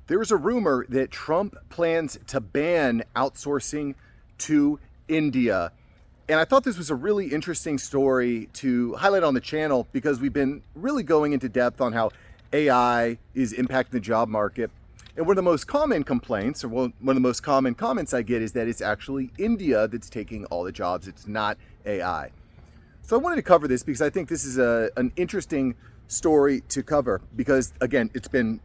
There is a rumor that Trump plans to ban outsourcing to India. And I thought this was a really interesting story to highlight on the channel because we've been really going into depth on how AI is impacting the job market. And one of the most common complaints, or one of the most common comments I get, is that it's actually India that's taking all the jobs. It's not AI. So I wanted to cover this because I think this is an interesting story to cover because, again, it's been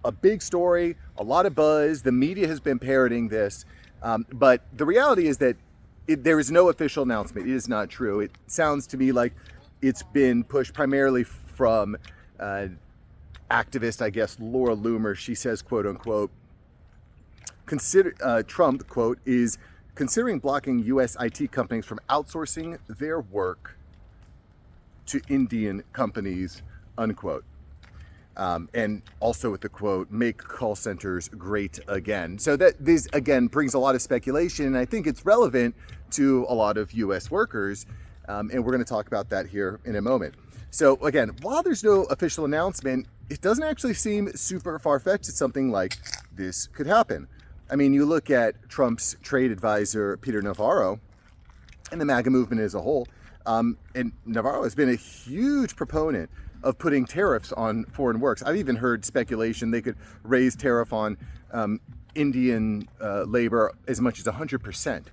a big story, a lot of buzz. The media has been parroting this. But the reality is that there is no official announcement. It is not true. It sounds to me like it's been pushed primarily from activist, I guess, Laura Loomer. She says, quote unquote, Trump, quote, is considering blocking U.S. IT companies from outsourcing their work to Indian companies, unquote. And also with the quote, make call centers great again. So that this, again, brings a lot of speculation, and I think it's relevant to a lot of U.S. workers, and we're going to talk about that here in a moment. So again, while there's no official announcement, it doesn't actually seem super far-fetched that something like this could happen. I mean, you look at Trump's trade advisor, Peter Navarro, and the MAGA movement as a whole, and Navarro has been a huge proponent of putting tariffs on foreign works. I've even heard speculation they could raise tariff on Indian labor as much as 100%.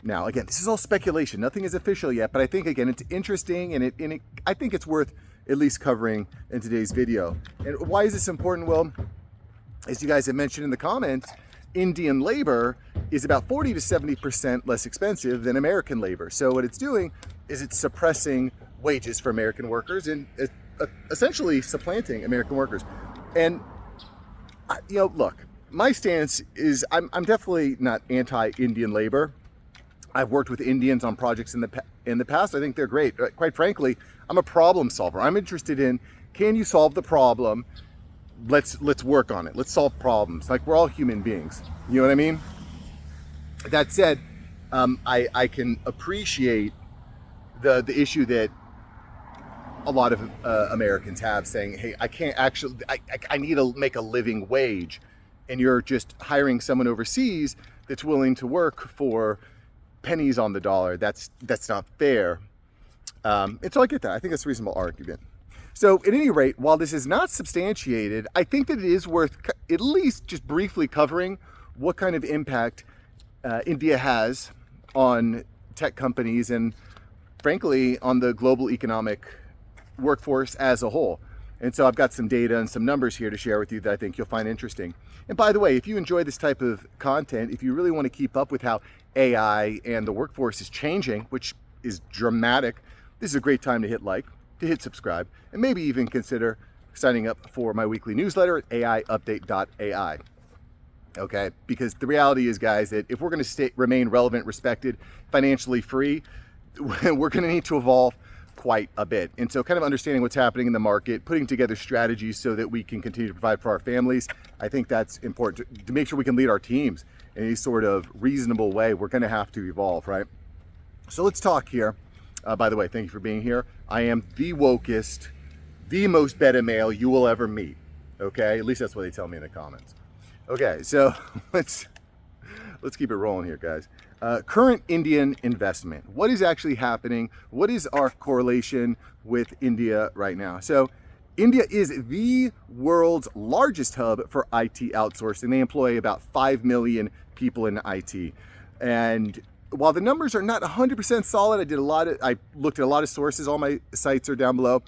Now, again, this is all speculation. Nothing is official yet, but I think, again, it's interesting, and I think it's worth at least covering in today's video. And why is this important? Well, as you guys have mentioned in the comments, Indian labor is about 40 to 70% less expensive than American labor. So what it's doing is it's suppressing wages for American workers and essentially supplanting American workers. And, look, my stance is I'm definitely not anti-Indian labor. I've worked with Indians on projects in the past. I think they're great. Quite frankly, I'm a problem solver. I'm interested in, can you solve the problem? Let's work on it. Let's solve problems. Like, we're all human beings. You know what I mean? That said, I can appreciate the issue that a lot of Americans have, saying, hey, I can't actually, I need to make a living wage. And you're just hiring someone overseas that's willing to work for pennies on the dollar. That's not fair. And so I get that. I think that's a reasonable argument. So at any rate, while this is not substantiated, I think that it is worth at least just briefly covering what kind of impact India has on tech companies and, frankly, on the global economic workforce as a whole. And so I've got some data and some numbers here to share with you that I think you'll find interesting. And by the way, if you enjoy this type of content, if you really want to keep up with how AI and the workforce is changing, which is dramatic, this is a great time to hit like, to hit subscribe, and maybe even consider signing up for my weekly newsletter at aiupdate.ai. Okay, because the reality is, guys, that if we're going to remain relevant, respected, financially free, we're going to need to evolve quite a bit. And so kind of understanding what's happening in the market, putting together strategies so that we can continue to provide for our families, I think that's important to make sure we can lead our teams in any sort of reasonable way. We're going to have to evolve, right? So let's talk here. By the way, thank you for being here. I am the wokest, the most beta male you will ever meet. Okay, at least that's what they tell me in the comments. Okay, so let's keep it rolling here, guys. Current Indian investment. What is actually happening? What is our correlation with India right now? So India is the world's largest hub for IT outsourcing. They employ about 5 million people in IT. And while the numbers are not 100% solid, I looked at a lot of sources. All my sites are down below.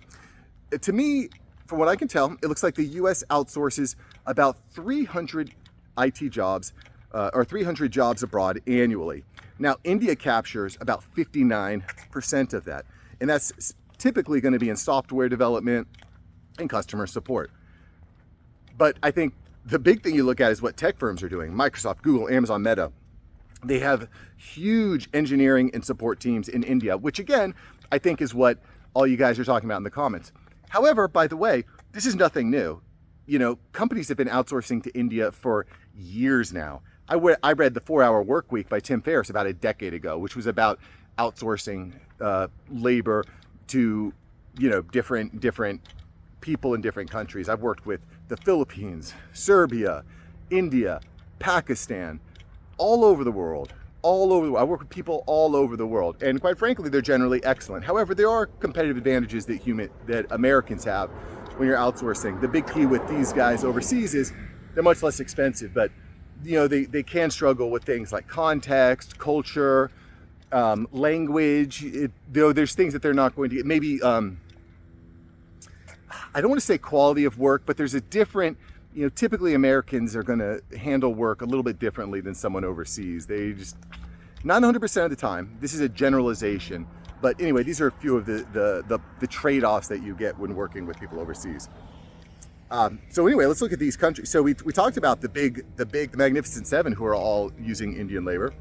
To me, from what I can tell, it looks like the U.S. outsources about 300 IT jobs, or 300 jobs abroad annually. Now, India captures about 59% of that. And that's typically going to be in software development and customer support. But I think the big thing you look at is what tech firms are doing. Microsoft, Google, Amazon, Meta. They have huge engineering and support teams in India, which again, I think is what all you guys are talking about in the comments. However, by the way, this is nothing new. Companies have been outsourcing to India for years now. I read The 4-Hour Work Week by Tim Ferriss about a decade ago, which was about outsourcing labor to, different people in different countries. I've worked with the Philippines, Serbia, India, Pakistan, all over the world. All over the world. I work with people all over the world, and quite frankly, they're generally excellent. However, there are competitive advantages that Americans have when you're outsourcing. The big key with these guys overseas is they're much less expensive, but they can struggle with things like context, culture, language. There's things that they're not going to get. Maybe I don't want to say quality of work, but there's a different. Typically Americans are going to handle work a little bit differently than someone overseas. They just, not 100% of the time. This is a generalization. But anyway, these are a few of the trade-offs that you get when working with people overseas. So anyway, let's look at these countries. So we talked about the Magnificent Seven, who are all using Indian labor.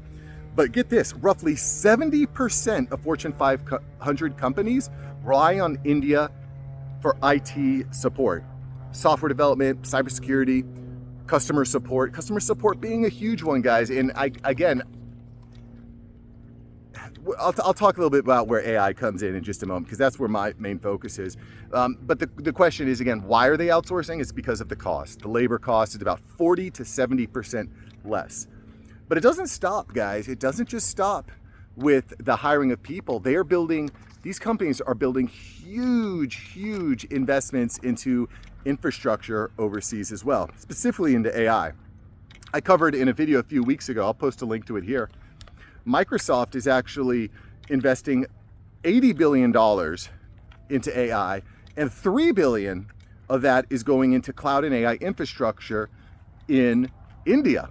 But get this, roughly 70% of Fortune 500 companies rely on India for IT support. Software development, cybersecurity, customer support being a huge one, guys. And I'll talk a little bit about where AI comes in just a moment, because that's where my main focus is. But the question is, again, why are they outsourcing? It's because of the cost. The labor cost is about 40 to 70% less. But it doesn't stop, guys. It doesn't just stop with the hiring of people. These companies are building huge investments into infrastructure overseas as well, specifically into AI. I covered in a video a few weeks ago, I'll post a link to it here. Microsoft is actually investing $80 billion into AI, and $3 billion of that is going into cloud and AI infrastructure in India.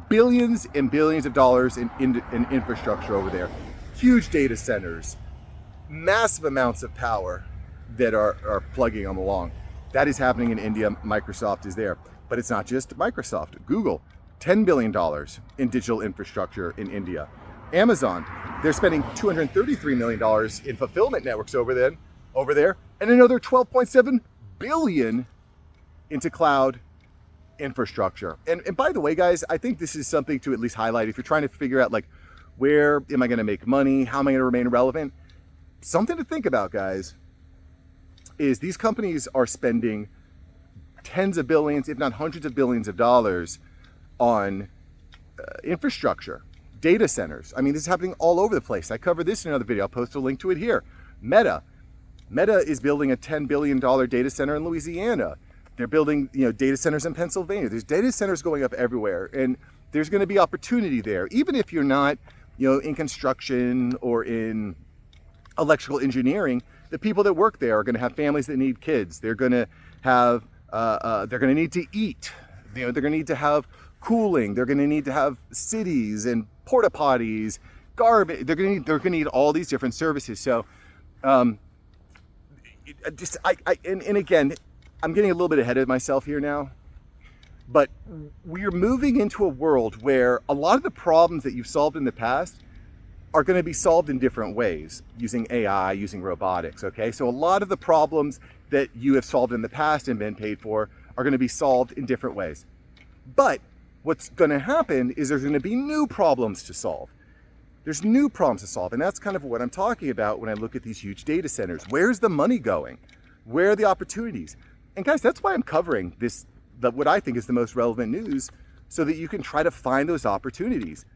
Billions and billions of dollars in infrastructure over there. Huge data centers, massive amounts of power that are plugging them along. That is happening in India. Microsoft is there. But it's not just Microsoft. Google, $10 billion in digital infrastructure in India. Amazon, they're spending $233 million in fulfillment networks over there, and another $12.7 billion into cloud infrastructure. And by the way, guys, I think this is something to at least highlight if you're trying to figure out, like, where am I going to make money? How am I going to remain relevant? Something to think about, guys, is these companies are spending tens of billions, if not hundreds of billions of dollars on infrastructure, data centers. I mean, this is happening all over the place. I covered this in another video. I'll post a link to it here. Meta is building a $10 billion data center in Louisiana. They're building, data centers in Pennsylvania. There's data centers going up everywhere, and there's going to be opportunity there. Even if you're not, in construction or in electrical engineering, the people that work there are going to have families that need kids. They're going to have, they're going to need to eat. They're going to need to have cooling. They're going to need to have cities and porta potties, garbage. They're going to need all these different services. So, and again, I'm getting a little bit ahead of myself here now, but we're moving into a world where a lot of the problems that you've solved in the past are going to be solved in different ways, using AI, using robotics, okay? So a lot of the problems that you have solved in the past and been paid for are going to be solved in different ways. But what's going to happen is there's going to be new problems to solve. There's new problems to solve, and that's kind of what I'm talking about when I look at these huge data centers. Where's the money going? Where are the opportunities? And guys, that's why I'm covering this, what I think is the most relevant news, so that you can try to find those opportunities.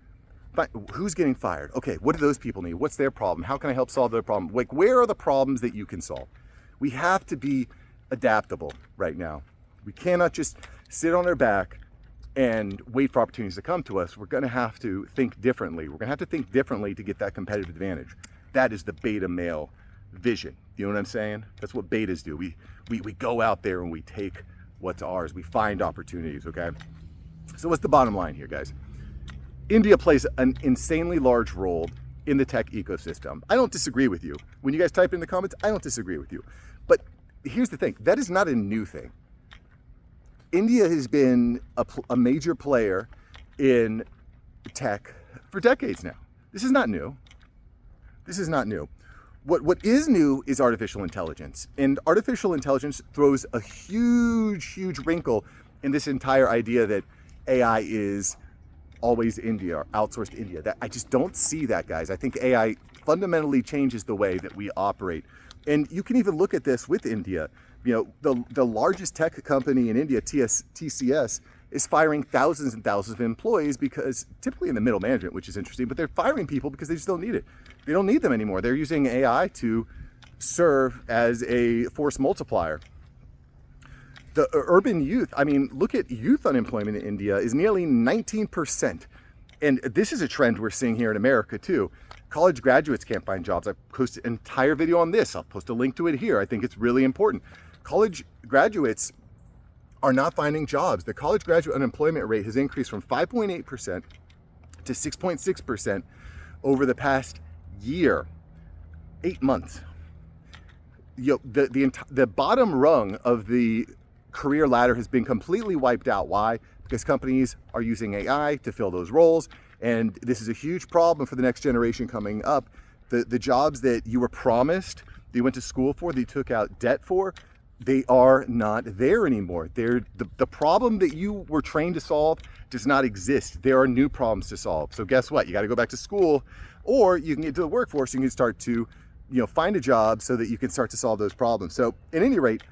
But who's getting fired? Okay, what do those people need? What's their problem? How can I help solve their problem? Like, where are the problems that you can solve? We have to be adaptable right now. We cannot just sit on our back and wait for opportunities to come to us. We're gonna have to think differently. We're gonna have to think differently to get that competitive advantage. That is the beta male vision. You know what I'm saying? That's what betas do. We go out there and we take what's ours. We find opportunities, okay? So what's the bottom line here, guys? India plays an insanely large role in the tech ecosystem. I don't disagree with you. When you guys type in the comments, I don't disagree with you. But here's the thing, that is not a new thing. India has been a major player in tech for decades now. This is not new. This is not new. What is new is artificial intelligence. And artificial intelligence throws a huge wrinkle in this entire idea that AI is always India, or outsourced India. I just don't see that, guys. I think AI fundamentally changes the way that we operate. And you can even look at this with India. the largest tech company in India, TCS, is firing thousands and thousands of employees because typically in the middle management, which is interesting, but they're firing people because they just don't need it. They don't need them anymore. They're using AI to serve as a force multiplier. The urban youth, I mean, look at youth unemployment in India is nearly 19%. And this is a trend we're seeing here in America too. College graduates can't find jobs. I posted an entire video on this. I'll post a link to it here. I think it's really important. College graduates are not finding jobs. The college graduate unemployment rate has increased from 5.8% to 6.6% over the past year, 8 months. The bottom rung of the career ladder has been completely wiped out. Why? Because companies are using AI to fill those roles. And this is a huge problem for the next generation coming up. The jobs that you were promised, that you went to school for, that you took out debt for, they are not there anymore. The problem that you were trained to solve does not exist. There are new problems to solve. So guess what? You got to go back to school, or you can get to the workforce and you can start to find a job so that you can start to solve those problems. So at any rate,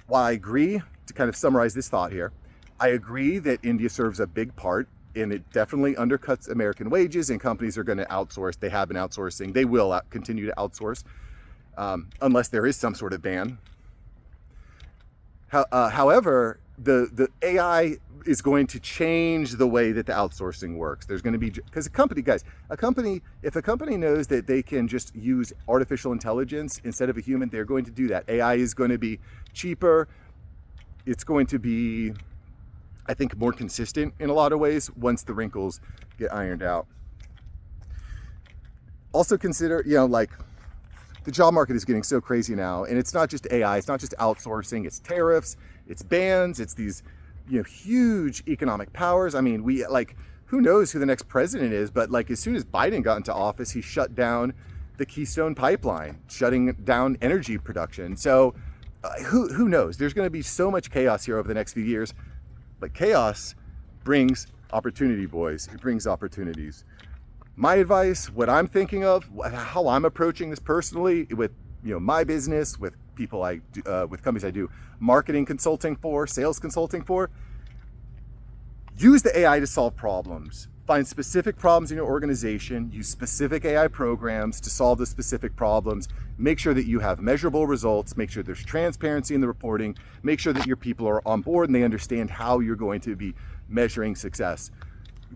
while I agree, to kind of summarize this thought here, I agree that India serves a big part, and it definitely undercuts American wages, and companies are going to outsource. They have been outsourcing. They will continue to outsource unless there is some sort of ban. However, the AI is going to change the way that the outsourcing works. There's going to be, because if a company knows that they can just use artificial intelligence instead of a human, they're going to do that. AI is going to be cheaper. It's going to be, I think, more consistent in a lot of ways once the wrinkles get ironed out. Also consider, the job market is getting so crazy now, and it's not just AI, it's not just outsourcing, it's tariffs, it's bans, it's these huge economic powers. I mean, who knows who the next president is, but as soon as Biden got into office, he shut down the Keystone Pipeline, shutting down energy production. So who knows? There's going to be so much chaos here over the next few years, but chaos brings opportunity, boys. It brings opportunities. My advice, what I'm thinking of, how I'm approaching this personally with my business, with people with companies I do marketing consulting for, sales consulting for, use the AI to solve problems. Find specific problems in your organization, use specific AI programs to solve the specific problems. Make sure that you have measurable results, make sure there's transparency in the reporting, make sure that your people are on board and they understand how you're going to be measuring success.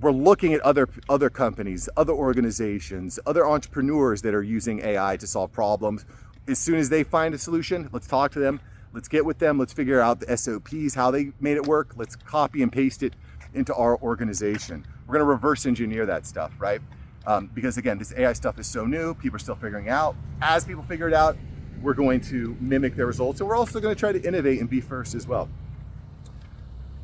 We're looking at other companies, other organizations, other entrepreneurs that are using AI to solve problems. As soon as they find a solution, let's talk to them, let's get with them, let's figure out the SOPs, how they made it work, let's copy and paste it into our organization. We're going to reverse engineer that stuff, right? Because again, this AI stuff is so new, people are still figuring it out. As people figure it out, we're going to mimic their results, and we're also going to try to innovate and be first as well.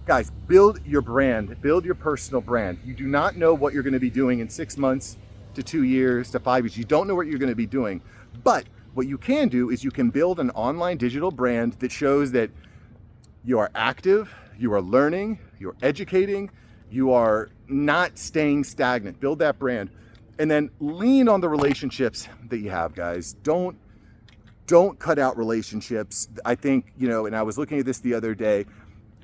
Guys, build your brand, build your personal brand. You do not know what you're going to be doing in 6 months to 2 years to 5 years. You don't know what you're going to be doing, but what you can do is you can build an online digital brand that shows that you are active, you are learning, you're educating, you are not staying stagnant. Build that brand, and then lean on the relationships that you have, guys. Don't cut out relationships. I think, and I was looking at this the other day,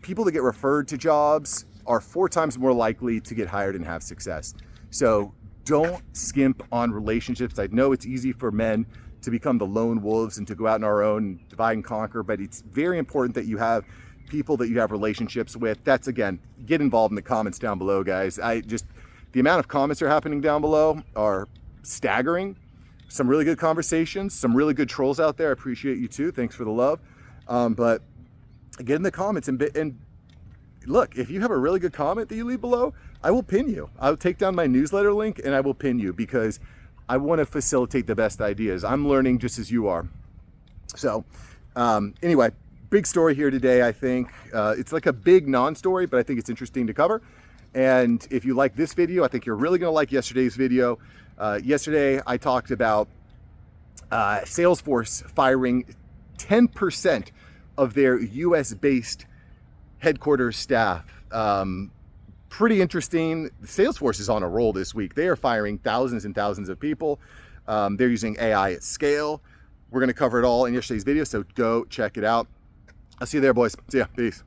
people that get referred to jobs are 4 times more likely to get hired and have success. So don't skimp on relationships. I know it's easy for men to become the lone wolves and to go out on our own, divide and conquer, but it's very important that you have people that you have relationships with. That's, again, get involved in the comments down below, guys. The amount of comments that are happening down below are staggering. Some really good conversations, some really good trolls out there. I appreciate you too. Thanks for the love. But get in the comments and look, if you have a really good comment that you leave below, I will pin you. I'll take down my newsletter link and I will pin you because I want to facilitate the best ideas. I'm learning just as you are. So anyway, big story here today, I think. It's like a big non-story, but I think it's interesting to cover. And if you like this video, I think you're really going to like yesterday's video. Yesterday, I talked about Salesforce firing 10% of their US-based headquarters staff. Pretty interesting. Salesforce is on a roll this week. They are firing thousands and thousands of people. They're using AI at scale. We're going to cover it all in yesterday's video, so go check it out. I'll see you there, boys. See ya. Peace.